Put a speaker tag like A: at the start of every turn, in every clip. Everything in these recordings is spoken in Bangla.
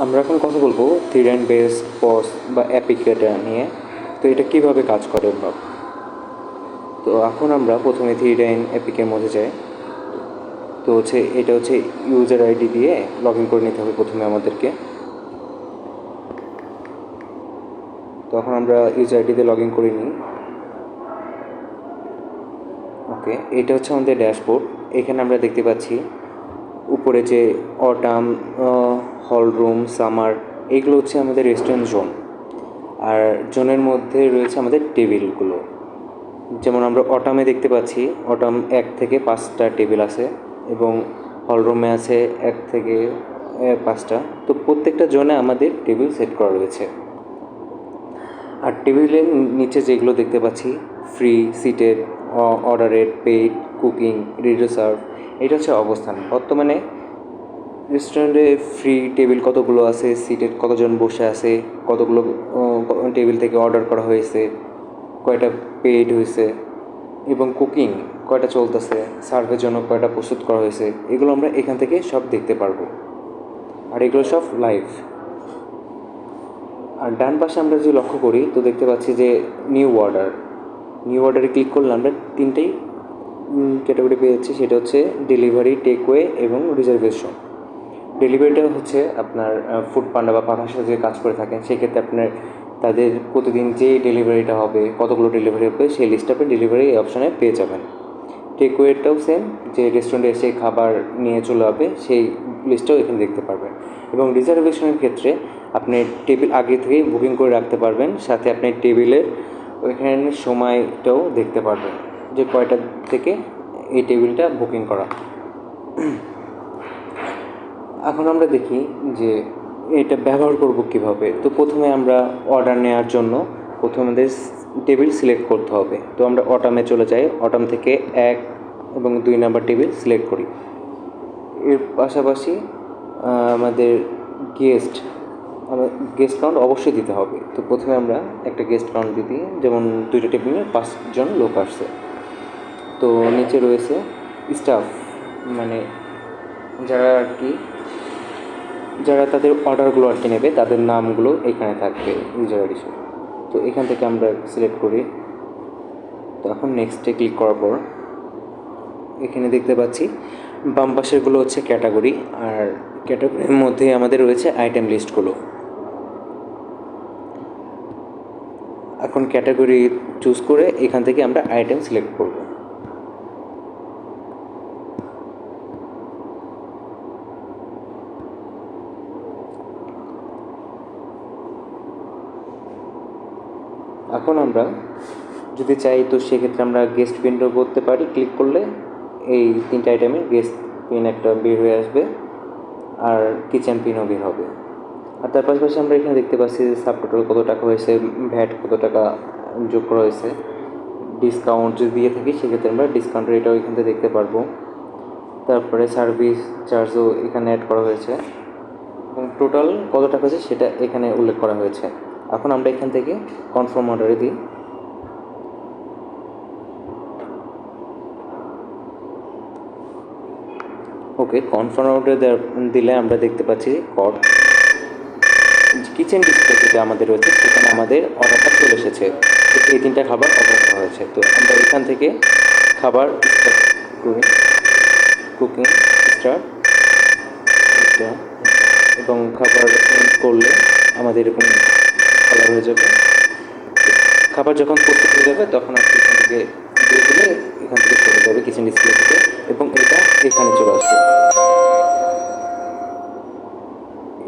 A: আমরা এখন কথা বলবো থ্রিড বেস পজ বা এপিক ডেটা নিয়ে। তো এটা কিভাবে কাজ করে বা তো এখন আমরা প্রথমে থ্রিড এপিকের মধ্যে যাই। তো এটা হচ্ছে ইউজার আইডি দিয়ে লগ ইন করে নিতে হবে প্রথমে আমাদেরকে। তখন আমরা ইউজার আইডি দিয়ে লগ ইন করে নিই। ওকে, এটা হচ্ছে আমাদের ড্যাশবোর্ড। এখানে আমরা দেখতে পাচ্ছি উপরে যে অটাম, হল রুম, সামার, এগুলো হচ্ছে আমাদের রেস্টুরেন্ট জোন। আর জোনের মধ্যে রয়েছে আমাদের টেবিলগুলো। যেমন আমরা অটামে দেখতে পাচ্ছি অটাম 1 থেকে 5টা টেবিল আছে এবং হলরুমে আছে 1 থেকে 5টা। তো প্রত্যেকটা জোনে আমাদের টেবিল সেট করা রয়েছে। আর টেবিলের নিচে যেগুলো দেখতে পাচ্ছি free, seated, অর্ডারেড, paid, cooking, ready serve, এটা হচ্ছে অবস্থান। বর্তমানে রেস্টুরেন্টে ফ্রি টেবিল কতগুলো আছে, সিটেড কতজন বসে আছে, কতগুলো টেবিল থেকে অর্ডার করা হয়েছে, কয়টা পেইড হয়েছে এবং কুকিং কয়টা চলতেছে, সার্ভের জন্য কয়টা প্রস্তুত করা হয়েছে, এগুলো আমরা এখান থেকে সব দেখতে পারবো। আর এগুলো সব লাইভ। আর ডান পাশে আমরা যে লক্ষ্য করি তো দেখতে পাচ্ছি যে নিউ অর্ডারে ক্লিক করলে আমরা 3টেই ক্যাটাগরি পেয়ে যাচ্ছি। সেটা হচ্ছে ডেলিভারি, টেকওয়ে এবং রিজার্ভেশন। ডেলিভারিটা হচ্ছে আপনার ফুড পান্ডা বা পাঠাশা যে কাজ করে থাকেন, সেক্ষেত্রে আপনার তাদের প্রতিদিন যে ডেলিভারিটা হবে, কতগুলো ডেলিভারি হবে, সেই লিস্টটা আপনি ডেলিভারি অপশানে পেয়ে যাবেন। টেকওয়েটাও সেম, যে রেস্টুরেন্টে এসে খাবার নিয়ে চলে যাবে সেই লিস্টটাও এখানে দেখতে পারবেন। এবং রিজার্ভেশনের ক্ষেত্রে আপনি টেবিল আগে থেকেই বুকিং করে রাখতে পারবেন, সাথে আপনি টেবিলের ওইখানে সময়টাও দেখতে পারবেন যে কয়টা থেকে এই টেবিলটা বুকিং করা। এখন আমরা দেখি যে এটা ব্যবহার করব কিভাবে। তো প্রথমে আমরা অর্ডার নেওয়ার জন্য প্রথমে আমাদের টেবিল সিলেক্ট করতে হবে। তো আমরা অটামে চলে যাই, অটাম থেকে 1 এবং 2 নাম্বার টেবিল সিলেক্ট করি। এর পাশাপাশি আমাদের গেস্ট গেস্ট কাউন্ট অবশ্যই দিতে হবে। তো প্রথমে আমরা একটা গেস্ট কাউন্ট দিয়ে দিই, যেমন 2টা টেবিলে 5 জন লোক আসছে। তো নিচে রয়েছে স্টাফ, মানে যারা আর কি যারা তাদের অর্ডারগুলো আর কি নেবে, তাদের নামগুলো এখানে থাকবে ইউজার আইডি। তো এখান থেকে আমরা সিলেক্ট করি। তো এখন নেক্সটে ক্লিক করার পর এখানে দেখতে পাচ্ছি বাম পাশেরগুলো হচ্ছে ক্যাটাগরি, আর ক্যাটাগরির মধ্যে আমাদের রয়েছে আইটেম লিস্টগুলো। এখন ক্যাটাগরি চুজ করে এখান থেকে আমরা আইটেম সিলেক্ট করব। এখন আমরা যদি চাই তো সেক্ষেত্রে আমরা গেস্ট পিনও করতে পারি। ক্লিক করলে এই 3টে আইটেমের গেস্ট পিন একটা বের হয়ে আসবে, আর কিচেন পিনও বের হবে। আর তার পাশাপাশি আমরা এখানে দেখতে পাচ্ছি যে সাব টোটাল কত টাকা হয়েছে, ভ্যাট কত টাকা যোগ করা হয়েছে, ডিসকাউন্ট যদি দিয়ে থাকি সেক্ষেত্রে আমরা ডিসকাউন্টের এটাও এখান থেকে দেখতে পারবো। তারপরে সার্ভিস চার্জও এখানে অ্যাড করা হয়েছে এবং টোটাল কত টাকা হয়েছে সেটা এখানে উল্লেখ করা হয়েছে। এখন আমরা এখান থেকে কনফার্ম অর্ডারে দিই। ওকে, কনফার্ম অর্ডার দিলে আমরা দেখতে পাচ্ছি কিচেন ডিসপ্লে যেটা আমাদের রয়েছে সেখানে আমাদের অর্ডারটা চলে এসেছে। তো এই 3টা খাবার অর্ডার করা হয়েছে। তো আমরা এখান থেকে খাবার স্টার্ট করি, কুকিং স্টার্ট এবং খাবার করলে আমাদের এরকম কালার হয়ে যাবে। খাবার যখন প্রস্তুত হয়ে যাবে তখন আপনি এখান থেকে দিয়ে দিলে এখান থেকে চলে যাবে কিচেন ডিসপ্লে থেকে এবং এটা এখানে চলে আসবে।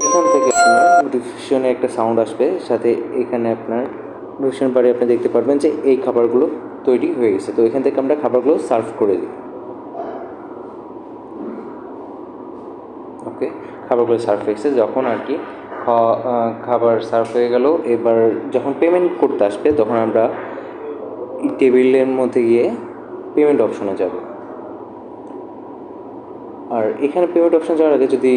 A: এখান থেকে আপনার নোটিফিকেশনে একটা সাউন্ড আসবে, সাথে এখানে আপনার নোটিফিকেশন বারে আপনি দেখতে পারবেন যে এই খাবারগুলো তৈরি হয়ে গেছে। তো এখান থেকে আমরা খাবারগুলো সার্ভ করে দিই। ওকে, খাবারগুলো সার্ভ হয়ে গেছে। যখন আর কি খাবার সার্ভ হয়ে গেল, এবার যখন পেমেন্ট করতে আসবে তখন আমরা টেবিলের মধ্যে গিয়ে পেমেন্ট অপশনে যাব। আর এখানে পেমেন্ট অপশন যাওয়ার আগে যদি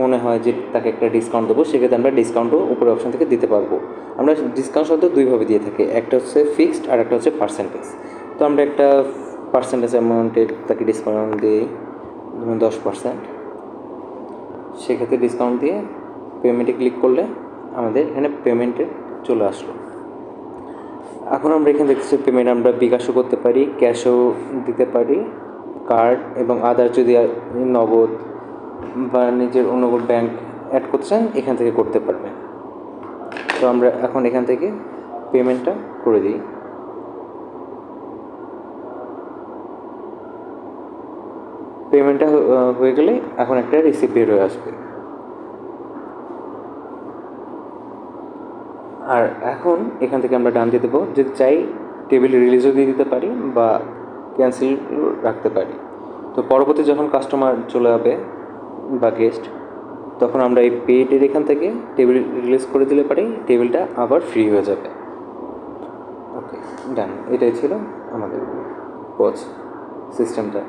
A: মনে হয় যে তাকে একটা ডিসকাউন্ট দেবো, সেক্ষেত্রে আমরা ডিসকাউন্টও উপরে অপশন থেকে দিতে পারবো। আমরা ডিসকাউন্ট শব্দ দুইভাবে দিয়ে থাকি, একটা হচ্ছে ফিক্সড আর একটা হচ্ছে পার্সেন্টেজ। তো আমরা একটা পার্সেন্টেজ অ্যামাউন্টের তাকে ডিসকাউন্ট দিই, 10%। সেক্ষেত্রে ডিসকাউন্ট দিয়ে পেমেন্টে ক্লিক করলে আমাদের এখানে পেমেন্টে চলে আসলো। এখন আমরা এখানে দেখতেছি পেমেন্ট আমরা বিকাশও করতে পারি, ক্যাশও দিতে পারি, কার্ড এবং আদার যদি নগদ বা নিজের অন্য ব্যাংক অ্যাড করতে চান এখান থেকে করতে পারবেন। তো আমরা এখন এখান থেকে পেমেন্টটা করে দিই। পেমেন্টটা হয়ে গেলে এখন একটা রিসিপ্ট বের হয়ে আসবে। আর এখন এখান থেকে আমরা ডান দিয়ে দেবো, যদি চাই টেবিল রিলিজও দিয়ে দিতে পারি বা ক্যান্সেল রাখতে পারি। তো পরবর্তী যখন কাস্টমার চলে যাবে বা গেস্ট, তখন আমরা এই পেডের এখান থেকে টেবিল রিলিজ করে দিলে পারি, টেবিলটা আবার ফ্রি হয়ে যাবে। ওকে, ডান। এটাই ছিল আমাদের পজ সিস্টেমটা।